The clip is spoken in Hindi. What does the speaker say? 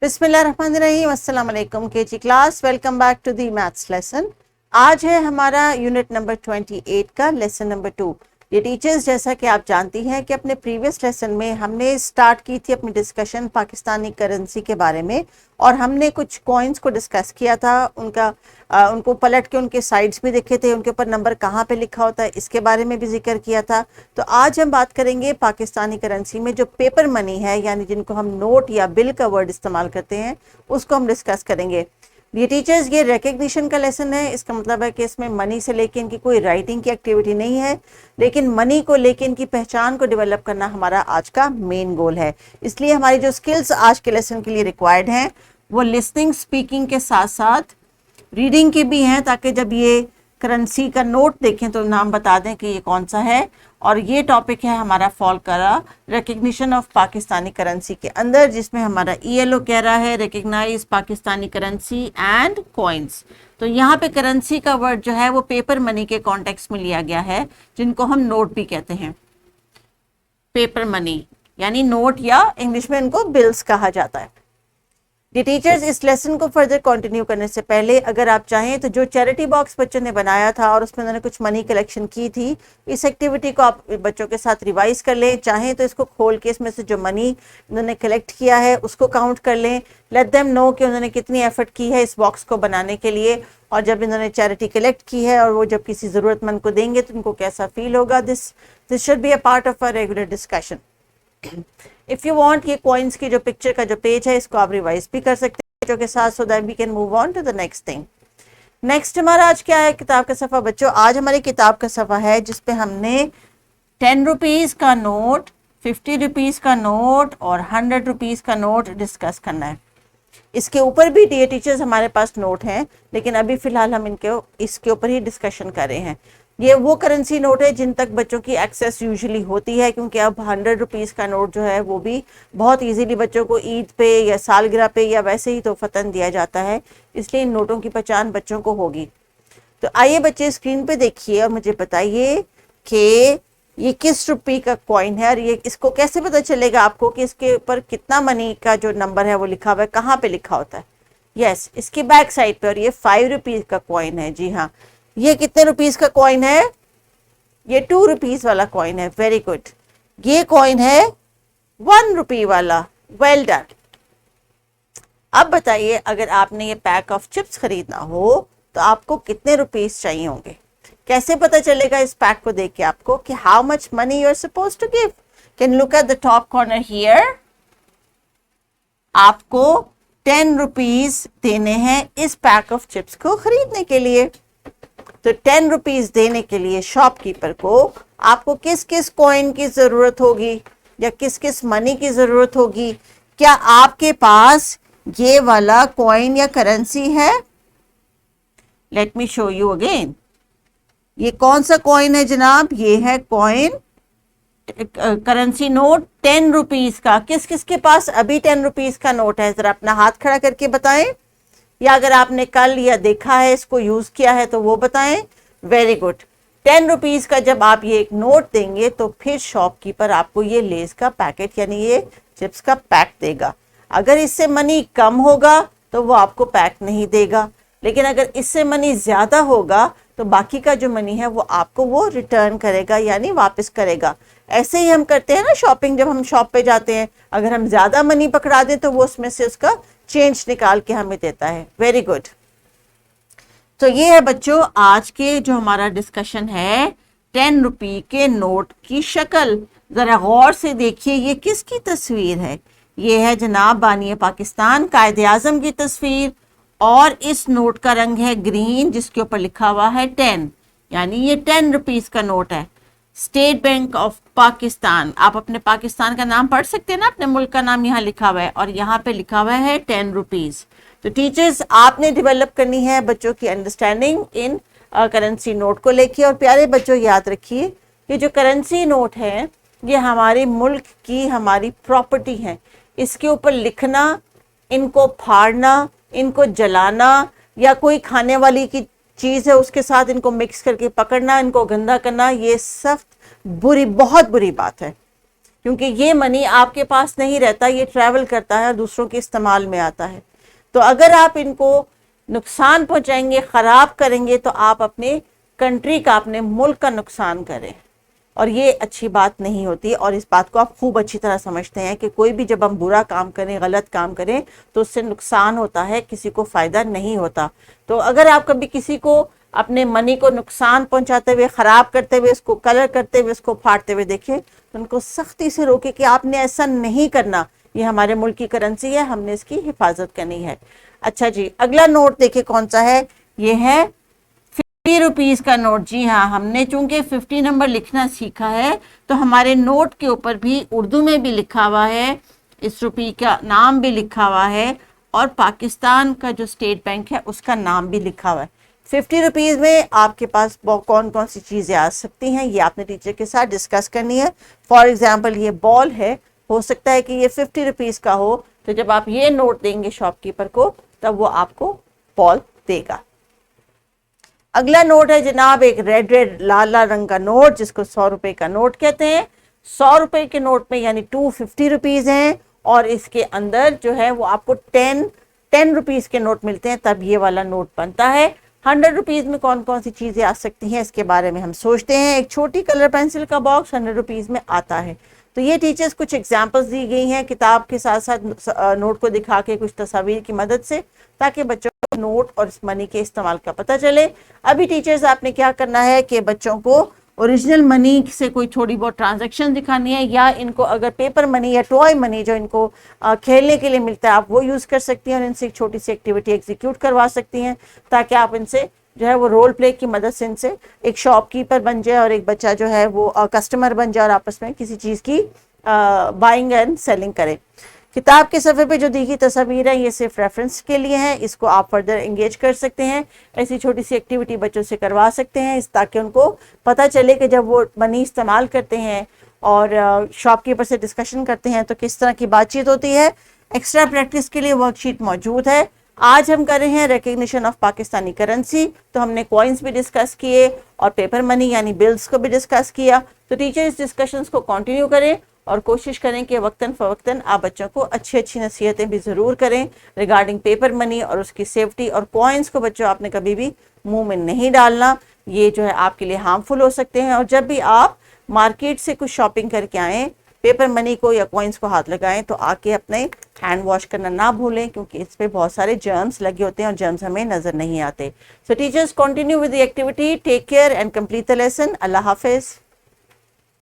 बिस्मिल्लाहिर्रहमानिर्रहीम, अस्सलाम वालेकुम KG class. Welcome back to the maths lesson. आज है हमारा यूनिट नंबर 28 का लेसन नंबर 2। ये टीचर्स, जैसा कि आप जानती हैं कि अपने प्रीवियस लेसन में हमने स्टार्ट की थी अपनी डिस्कशन पाकिस्तानी करेंसी के बारे में, और हमने कुछ कॉइन्स को डिस्कस किया था। उनको पलट के उनके साइड्स भी देखे थे, उनके ऊपर नंबर कहाँ पे लिखा होता है इसके बारे में भी जिक्र किया था। तो आज हम बात करेंगे पाकिस्तानी करेंसी में जो पेपर मनी है, यानी जिनको हम नोट या बिल का वर्ड इस्तेमाल करते हैं, उसको हम डिस्कस करेंगे। ये टीचर्स, ये रिकग्निशन का लेसन है। इसका मतलब है कि इसमें मनी से लेके इनकी कोई राइटिंग की एक्टिविटी नहीं है, लेकिन मनी को लेके इनकी पहचान को डेवलप करना हमारा आज का मेन गोल है। इसलिए हमारी जो स्किल्स आज के लेसन के लिए रिक्वायर्ड हैं वो लिसनिंग, स्पीकिंग के साथ साथ रीडिंग के भी हैं, ताकि जब ये करेंसी का नोट देखें तो नाम बता दें कि ये कौन सा है। और ये टॉपिक है हमारा फॉल करा रिकग्निशन ऑफ पाकिस्तानी करेंसी के अंदर, जिसमें हमारा ELO कह रहा है recognise Pakistani currency and coins. तो यहाँ पे करेंसी का वर्ड जो है वो पेपर मनी के कॉन्टेक्स्ट में लिया गया है, जिनको हम नोट भी कहते हैं। पेपर मनी यानी नोट, या इंग्लिश में इनको बिल्स कहा जाता है। डी टीचर्स, इस लेसन को फर्दर कंटिन्यू करने से पहले अगर आप चाहें तो जो चैरिटी बॉक्स बच्चों ने बनाया था और उसमें उन्होंने कुछ मनी कलेक्शन की थी, इस एक्टिविटी को आप बच्चों के साथ रिवाइज कर लें। चाहें तो इसको खोल के इसमें से जो मनी उन्होंने कलेक्ट किया है उसको काउंट कर लें। लेट देम नो कि उन्होंने कितनी एफर्ट की है इस बॉक्स को बनाने के लिए, और जब इन्होंने चैरिटी कलेक्ट की है और वो जब किसी ज़रूरतमंद को देंगे तो उनको कैसा फील होगा। This should be a part of a regular discussion. If you want, ये कॉइन्स की जो पिक्चर का जो पेज है इसको आप रिवाइज भी कर सकते हैं बच्चों के साथ, so that we can move on to the next thing. Next हमारा आज क्या है किताब का सफ़ा बच्चों? आज हमारी किताब का सफ़ा है जिसपे हमने 10 रुपीज़ का नोट, 50 रुपीज़ का नोट और 100 रुपीज़ का नोट डिस्कस करना है। इसके ऊपर भी डियर टीचर्स हमारे पास नोट हैं, लेकिन अभी फिलहाल हम इसके ऊपर ही डिस्कशन कर रहे हैं। ये वो करेंसी नोट है जिन तक बच्चों की एक्सेस यूजुअली होती है, क्योंकि अब 100 रुपीज़ का नोट जो है वो भी बहुत इजीली बच्चों को ईद पे या सालगिरह पे या वैसे ही तोहफतन दिया जाता है, इसलिए इन नोटों की पहचान बच्चों को होगी। तो आइए बच्चे स्क्रीन पे देखिए और मुझे बताइए कि ये किस रुपये का कॉइन है, और ये इसको कैसे पता चलेगा आपको कि इसके ऊपर कितना मनी का जो नंबर है वो लिखा हुआ है, कहाँ पे लिखा होता है। यस, इसकी बैक साइड पे। और ये 5 रुपीज़ का कॉइन है। जी हाँ, ये कितने रुपीस का कॉइन है? ये 2 रुपीस वाला कॉइन है। Very good. ये कॉइन है 1 रुपये वाला। Well done. अब बताइए, अगर आपने ये पैक ऑफ चिप्स खरीदना हो तो आपको कितने रुपीस चाहिए होंगे? कैसे पता चलेगा इस पैक को देख के आपको कि how much money you are suppose to give? Can look at the top corner here. आपको 10 रुपीस देने हैं इस पैक ऑफ चिप्स को खरीदने के लिए। तो 10 रुपीज देने के लिए शॉपकीपर को आपको किस किस कॉइन की जरूरत होगी या किस किस मनी की जरूरत होगी? क्या आपके पास ये वाला कॉइन या करेंसी है? Let me show you again. ये कौन सा कॉइन है जनाब? ये है कॉइन, करेंसी नोट 10 रुपीज का। किस किस के पास अभी 10 रुपीज का नोट है? जरा अपना हाथ खड़ा करके बताएं, या अगर आपने कल या देखा है इसको यूज किया है तो वो बताएं। Very good. 10 रुपीज का जब आप ये एक नोट देंगे तो फिर शॉपकीपर आपको ये लेस का पैकेट यानी ये चिप्स का पैक देगा। अगर इससे मनी कम होगा तो वो आपको पैक नहीं देगा, लेकिन अगर इससे मनी ज्यादा होगा तो बाकी का जो मनी है वो आपको वो रिटर्न करेगा, यानी वापस करेगा। ऐसे ही हम करते हैं ना शॉपिंग, जब हम शॉप पे जाते हैं, अगर हम ज्यादा मनी पकड़ा दें तो वो उसमें से उसका चेंज निकाल के हमें देता है। Very good. तो ये है बच्चों आज के जो हमारा डिस्कशन है 10 रुपये के नोट की शक्ल। जरा गौर से देखिए, ये किसकी तस्वीर है? ये है जनाब बानी पाकिस्तान कायदे आजम की तस्वीर, और इस नोट का रंग है ग्रीन, जिसके ऊपर लिखा हुआ है 10, यानी ये 10 रुपीज का नोट है। स्टेट बैंक ऑफ पाकिस्तान, आप अपने पाकिस्तान का नाम पढ़ सकते हैं ना, अपने मुल्क का नाम यहाँ लिखा हुआ है, और यहाँ पे लिखा हुआ है 10 रुपीज। तो टीचर्स, आपने डेवलप करनी है बच्चों की अंडरस्टैंडिंग इन करेंसी नोट को लेके। और प्यारे बच्चों, याद रखिए कि जो करेंसी नोट है ये हमारे मुल्क की हमारी प्रॉपर्टी है। इसके ऊपर लिखना, इनको फाड़ना, इनको जलाना, या कोई खाने वाली की चीज है उसके साथ इनको मिक्स करके पकड़ना, इनको गंदा करना, ये सख्त बुरी, बहुत बुरी बात है। क्योंकि ये मनी आपके पास नहीं रहता, ये ट्रैवल करता है और दूसरों के इस्तेमाल में आता है। तो अगर आप इनको नुकसान पहुंचाएंगे, खराब करेंगे, तो आप अपने कंट्री का, अपने मुल्क का नुकसान करें, और ये अच्छी बात नहीं होती। और इस बात को आप खूब अच्छी तरह समझते हैं कि कोई भी जब हम बुरा काम करें, गलत काम करें, तो उससे नुकसान होता है, किसी को फायदा नहीं होता। तो अगर आप कभी किसी को अपने मनी को नुकसान पहुंचाते हुए, खराब करते हुए, उसको कलर करते हुए, उसको फाड़ते हुए देखें, तो उनको सख्ती से रोके कि आपने ऐसा नहीं करना, ये हमारे मुल्क की करेंसी है, हमने इसकी हिफाजत करनी है। अच्छा जी, अगला नोट देखिए कौन सा है, ये है 50 रुपीज का नोट। जी हाँ, हमने चूंकि 50 नंबर लिखना सीखा है, तो हमारे नोट के ऊपर भी उर्दू में भी लिखा हुआ है, इस रुपये का नाम भी लिखा हुआ है, और पाकिस्तान का जो स्टेट बैंक है उसका नाम भी लिखा हुआ है। 50 रुपीज में आपके पास कौन कौन सी चीजें आ सकती हैं, ये आपने टीचर के साथ डिस्कस करनी है। फॉर एग्जाम्पल ये बॉल है, हो सकता है कि ये 50 रुपीज का हो, तो जब आप ये नोट देंगे शॉपकीपर को, तब वो आपको बॉल देगा। अगला नोट है जनाब एक रेड रेड लाल लाल रंग का नोट, जिसको 100 रुपए का नोट कहते हैं। 100 रुपए के नोट में यानी 250 रुपीज हैं, और इसके अंदर जो है वो आपको 10 रुपीज के नोट मिलते हैं, तब ये वाला नोट बनता है। 100 रुपीज में कौन कौन सी चीजें आ सकती हैं, इसके बारे में हम सोचते हैं। एक छोटी कलर पेंसिल का बॉक्स 100 रुपीज में आता है। तो ये टीचर्स कुछ एग्जाम्पल्स दी गई हैं किताब के साथ साथ नोट को दिखा के, कुछ तस्वीर की मदद से, ताकि बच्चों को नोट और इस मनी के इस्तेमाल का पता चले। अभी टीचर्स आपने क्या करना है कि बच्चों को ओरिजिनल मनी से कोई थोड़ी बहुत ट्रांजैक्शन दिखानी है, या इनको अगर पेपर मनी या टॉय मनी जो इनको खेलने के लिए मिलता है, आप वो यूज़ कर सकती हैं, और इनसे एक छोटी सी एक्टिविटी एग्जीक्यूट करवा सकती हैं, ताकि आप इनसे जो है वो रोल प्ले की मदद से इनसे एक शॉपकीपर बन जाए और एक बच्चा जो है वो कस्टमर बन जाए, और आपस में किसी चीज़ की बाइंग एंड सेलिंग करे। किताब के सफ़े पे जो दी गई तस्वीर है, ये सिर्फ रेफरेंस के लिए है, इसको आप फर्दर एंगेज कर सकते हैं, ऐसी छोटी सी एक्टिविटी बच्चों से करवा सकते हैं, ताकि उनको पता चले कि जब वो मनी इस्तेमाल करते हैं और शॉपकीपर से डिस्कशन करते हैं तो किस तरह की बातचीत होती है। एक्स्ट्रा प्रैक्टिस के लिए वर्कशीट मौजूद है। आज हम कर रहे हैं रिकग्निशन ऑफ पाकिस्तानी करेंसी, तो हमने कॉइन्स भी डिस्कस किए और पेपर मनी यानी बिल्स को भी डिस्कस किया। तो टीचर इस डिस्कशंस को कंटिन्यू करें और कोशिश करें कि वक्तन फवक्तन आप बच्चों को अच्छी अच्छी नसीहतें भी ज़रूर करें रिगार्डिंग पेपर मनी और उसकी सेफ्टी। और कॉइन्स को बच्चों आपने कभी भी मुंह में नहीं डालना, ये जो है आपके लिए हार्मफुल हो सकते हैं। और जब भी आप मार्केट से कुछ शॉपिंग करके आएँ, पेपर मनी को या कॉइन्स को हाथ लगाएं, तो आके अपने हैंड वॉश करना ना भूलें, क्योंकि इस पे बहुत सारे जर्म्स लगे होते हैं और जर्म्स हमें नज़र नहीं आते। So teachers continue with the activity, take care and complete the lesson. Allah हाफिज़।